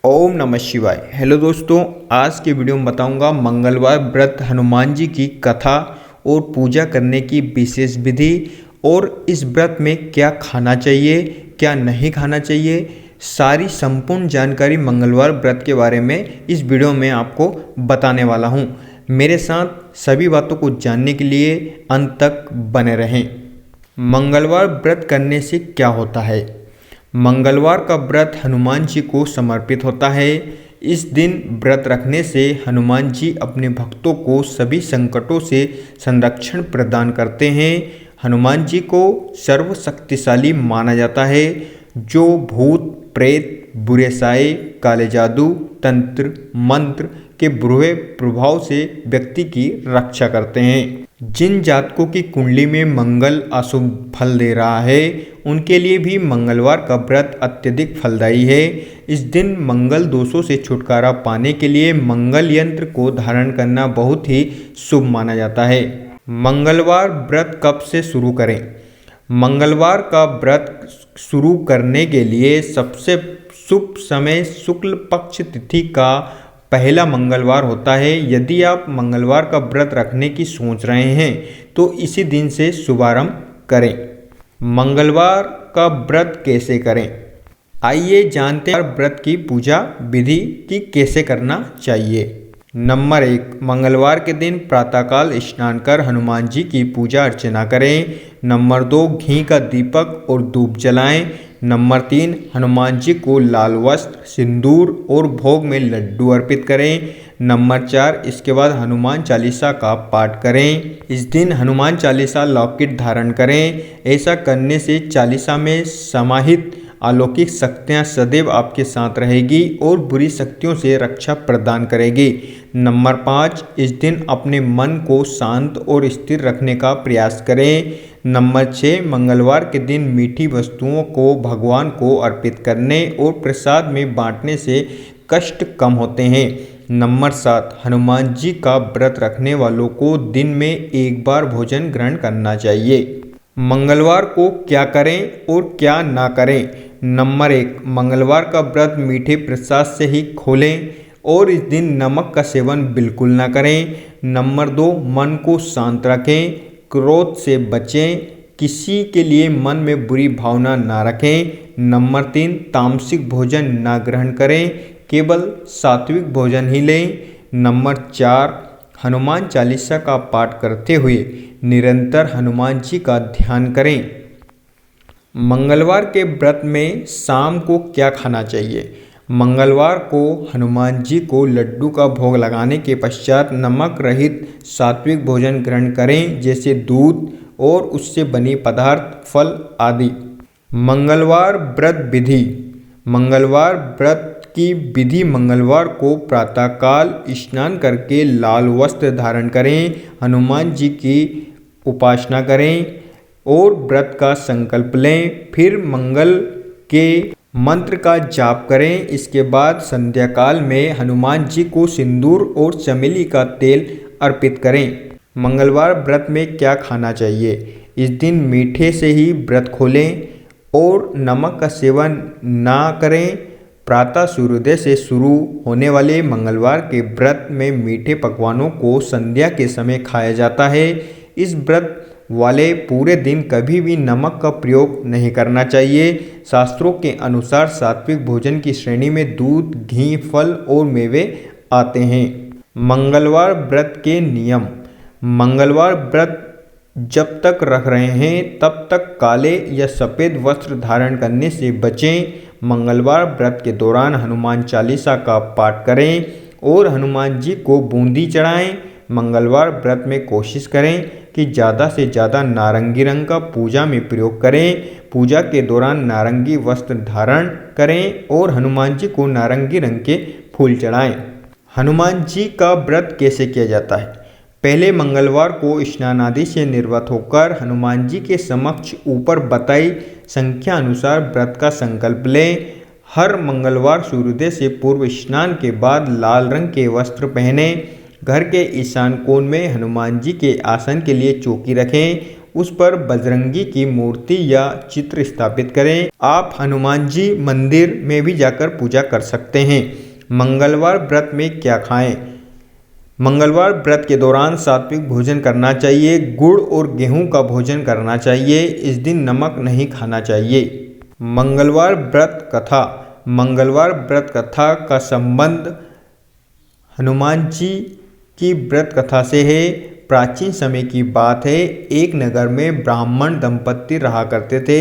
ओम नमः शिवाय। हेलो दोस्तों, आज के वीडियो में बताऊंगा मंगलवार व्रत हनुमान जी की कथा और पूजा करने की विशेष विधि और इस व्रत में क्या खाना चाहिए क्या नहीं खाना चाहिए। सारी संपूर्ण जानकारी मंगलवार व्रत के बारे में इस वीडियो में आपको बताने वाला हूं। मेरे साथ सभी बातों को जानने के लिए अंत तक बने रहें। मंगलवार व्रत करने से क्या होता है? मंगलवार का व्रत हनुमान जी को समर्पित होता है। इस दिन व्रत रखने से हनुमान जी अपने भक्तों को सभी संकटों से संरक्षण प्रदान करते हैं। हनुमान जी को सर्वशक्तिशाली माना जाता है, जो भूत प्रेत, बुरे साए, काले जादू, तंत्र मंत्र के बुरे प्रभाव से व्यक्ति की रक्षा करते हैं। जिन जातकों की कुंडली में मंगल अशुभ फल दे रहा है, उनके लिए भी मंगलवार का व्रत अत्यधिक फलदायी है। इस दिन मंगल दोषों से छुटकारा पाने के लिए मंगल यंत्र को धारण करना बहुत ही शुभ माना जाता है। मंगलवार व्रत कब से शुरू करें? मंगलवार का व्रत शुरू करने के लिए सबसे शुभ समय शुक्ल पक्ष तिथि का पहला मंगलवार होता है। यदि आप मंगलवार का व्रत रखने की सोच रहे हैं तो इसी दिन से शुभारंभ करें। मंगलवार का व्रत कैसे करें, आइए जानते हैं व्रत की पूजा विधि की कैसे करना चाहिए। नंबर 1, मंगलवार के दिन प्रातःकाल स्नान कर हनुमान जी की पूजा अर्चना करें। नंबर 2, घी का दीपक और धूप जलाएं। नंबर 3, हनुमान जी को लाल वस्त्र, सिंदूर और भोग में लड्डू अर्पित करें। नंबर 4, इसके बाद हनुमान चालीसा का पाठ करें। इस दिन हनुमान चालीसा लॉकेट धारण करें। ऐसा करने से चालीसा में समाहित अलौकिक शक्तियाँ सदैव आपके साथ रहेगी और बुरी शक्तियों से रक्षा प्रदान करेगी। नंबर 5, इस दिन अपने मन को शांत और स्थिर रखने का प्रयास करें। नंबर 6, मंगलवार के दिन मीठी वस्तुओं को भगवान को अर्पित करने और प्रसाद में बांटने से कष्ट कम होते हैं। नंबर 7, हनुमान जी का व्रत रखने वालों को दिन में एक बार भोजन ग्रहण करना चाहिए। मंगलवार को क्या करें और क्या ना करें? नंबर 1, मंगलवार का व्रत मीठे प्रसाद से ही खोलें और इस दिन नमक का सेवन बिल्कुल ना करें। नंबर 2, मन को शांत रखें, क्रोध से बचें, किसी के लिए मन में बुरी भावना ना रखें। नंबर 3, तामसिक भोजन ना ग्रहण करें, केवल सात्विक भोजन ही लें। नंबर 4, हनुमान चालीसा का पाठ करते हुए निरंतर हनुमान जी का ध्यान करें। मंगलवार के व्रत में शाम को क्या खाना चाहिए? मंगलवार को हनुमान जी को लड्डू का भोग लगाने के पश्चात नमक रहित सात्विक भोजन ग्रहण करें, जैसे दूध और उससे बनी पदार्थ, फल आदि। मंगलवार व्रत विधि। मंगलवार व्रत की विधि: मंगलवार को प्रातःकाल स्नान करके लाल वस्त्र धारण करें, हनुमान जी की उपासना करें और व्रत का संकल्प लें। फिर मंगल के मंत्र का जाप करें। इसके बाद संध्या काल में हनुमान जी को सिंदूर और चमेली का तेल अर्पित करें। मंगलवार व्रत में क्या खाना चाहिए? इस दिन मीठे से ही व्रत खोलें और नमक का सेवन ना करें। प्रातः सूर्योदय से शुरू होने वाले मंगलवार के व्रत में मीठे पकवानों को संध्या के समय खाया जाता है। इस व्रत वाले पूरे दिन कभी भी नमक का प्रयोग नहीं करना चाहिए। शास्त्रों के अनुसार सात्विक भोजन की श्रेणी में दूध, घी, फल और मेवे आते हैं। मंगलवार व्रत के नियम। मंगलवार व्रत जब तक रख रहे हैं तब तक काले या सफ़ेद वस्त्र धारण करने से बचें। मंगलवार व्रत के दौरान हनुमान चालीसा का पाठ करें और हनुमान जी को बूंदी चढ़ाएं। मंगलवार व्रत में कोशिश करें कि ज़्यादा से ज़्यादा नारंगी रंग का पूजा में प्रयोग करें। पूजा के दौरान नारंगी वस्त्र धारण करें और हनुमान जी को नारंगी रंग के फूल चढ़ाएं। हनुमान जी का व्रत कैसे किया जाता है? पहले मंगलवार को स्नान आदि से निर्वत होकर हनुमान जी के समक्ष ऊपर बताई संख्या अनुसार व्रत का संकल्प लें। हर मंगलवार सूर्योदय से पूर्व स्नान के बाद लाल रंग के वस्त्र पहने। घर के ईशान कोण में हनुमान जी के आसन के लिए चौकी रखें उस पर बजरंगी की मूर्ति या चित्र स्थापित करें। आप हनुमान जी मंदिर में भी जाकर पूजा कर सकते हैं। मंगलवार व्रत में क्या खाएं? मंगलवार व्रत के दौरान सात्विक भोजन करना चाहिए। गुड़ और गेहूं का भोजन करना चाहिए। इस दिन नमक नहीं खाना चाहिए। मंगलवार व्रत कथा। मंगलवार व्रत कथा का संबंध हनुमान जी की व्रत कथा से है। प्राचीन समय की बात है। एक नगर में ब्राह्मण दंपति रहा करते थे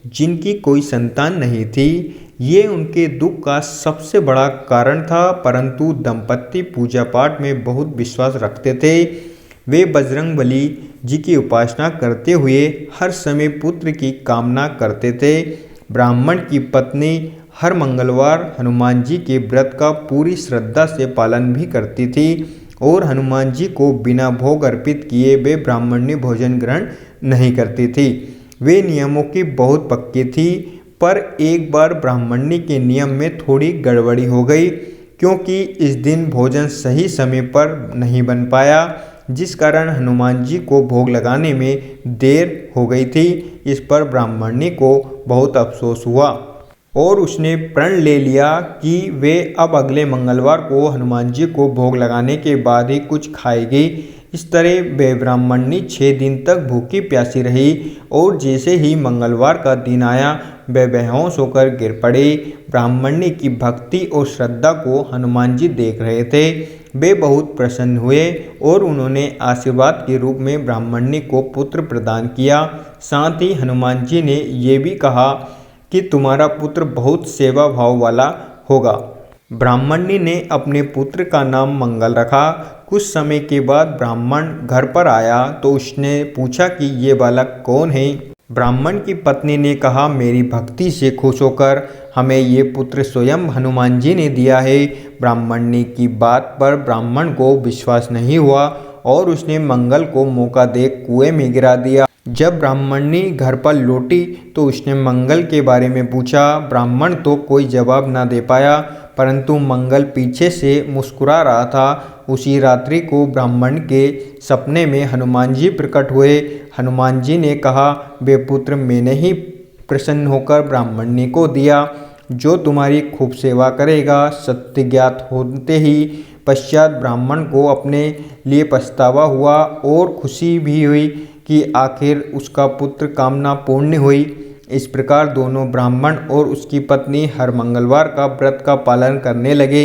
जिनकी कोई संतान नहीं थी। ये उनके दुख का सबसे बड़ा कारण था, परंतु दंपति पूजा पाठ में बहुत विश्वास रखते थे। वे बजरंगबली जी की उपासना करते हुए हर समय पुत्र की कामना करते थे। ब्राह्मण की पत्नी हर मंगलवार हनुमान जी के व्रत का पूरी श्रद्धा से पालन भी करती थी और हनुमान जी को बिना भोग अर्पित किए वे ब्राह्मणी भोजन ग्रहण नहीं करती थी। वे नियमों की बहुत पक्की थी, पर एक बार ब्राह्मणी के नियम में थोड़ी गड़बड़ी हो गई, क्योंकि इस दिन भोजन सही समय पर नहीं बन पाया, जिस कारण हनुमान जी को भोग लगाने में देर हो गई थी। इस पर ब्राह्मणी को बहुत अफसोस हुआ और उसने प्रण ले लिया कि वे अब अगले मंगलवार को हनुमान जी को भोग लगाने के बाद ही कुछ खाएगी। इस तरह वे ब्राह्मणी 6 दिन तक भूखी प्यासी रही और जैसे ही मंगलवार का दिन आया वे बेहोश होकर गिर पड़े। ब्राह्मणी की भक्ति और श्रद्धा को हनुमान जी देख रहे थे। वे बहुत प्रसन्न हुए और उन्होंने आशीर्वाद के रूप में ब्राह्मणी को पुत्र प्रदान किया। साथ ही हनुमान जी ने ये भी कहा कि तुम्हारा पुत्र बहुत सेवा भाव वाला होगा। ब्राह्मणी ने अपने पुत्र का नाम मंगल रखा। कुछ समय के बाद ब्राह्मण घर पर आया तो उसने पूछा कि ये बालक कौन है। ब्राह्मण की पत्नी ने कहा, मेरी भक्ति से खुश होकर हमें ये पुत्र स्वयं हनुमान जी ने दिया है। ब्राह्मणी की बात पर ब्राह्मण को विश्वास नहीं हुआ और उसने मंगल को मौका दे कुएं में गिरा दिया। जब ब्राह्मणी घर पर लौटी तो उसने मंगल के बारे में पूछा। ब्राह्मण तो कोई जवाब न दे पाया, परंतु मंगल पीछे से मुस्कुरा रहा था। उसी रात्रि को ब्राह्मण के सपने में हनुमान जी प्रकट हुए। हनुमान जी ने कहा, वे पुत्र मैंने ही प्रसन्न होकर ब्राह्मणी को दिया, जो तुम्हारी खूब सेवा करेगा। सत्य ज्ञात होते ही पश्चात ब्राह्मण को अपने लिए पछतावा हुआ और खुशी भी हुई कि आखिर उसका पुत्र कामना पूर्ण हुई। इस प्रकार दोनों ब्राह्मण और उसकी पत्नी हर मंगलवार का व्रत का पालन करने लगे।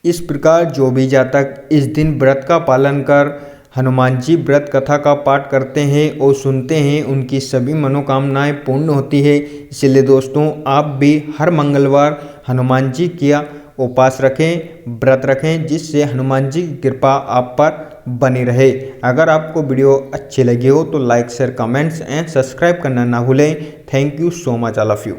इस प्रकार जो भी जातक इस दिन व्रत का पालन कर हनुमान जी व्रत कथा का पाठ करते हैं और सुनते हैं, उनकी सभी मनोकामनाएं पूर्ण होती है। इसलिए दोस्तों, आप भी हर मंगलवार हनुमान जी का उपास रखें, व्रत रखें, जिससे हनुमान जी की कृपा आप पर बनी रहे। अगर आपको वीडियो अच्छी लगी हो तो like share comments and subscribe करना ना भूलें। Thank you so much all of you.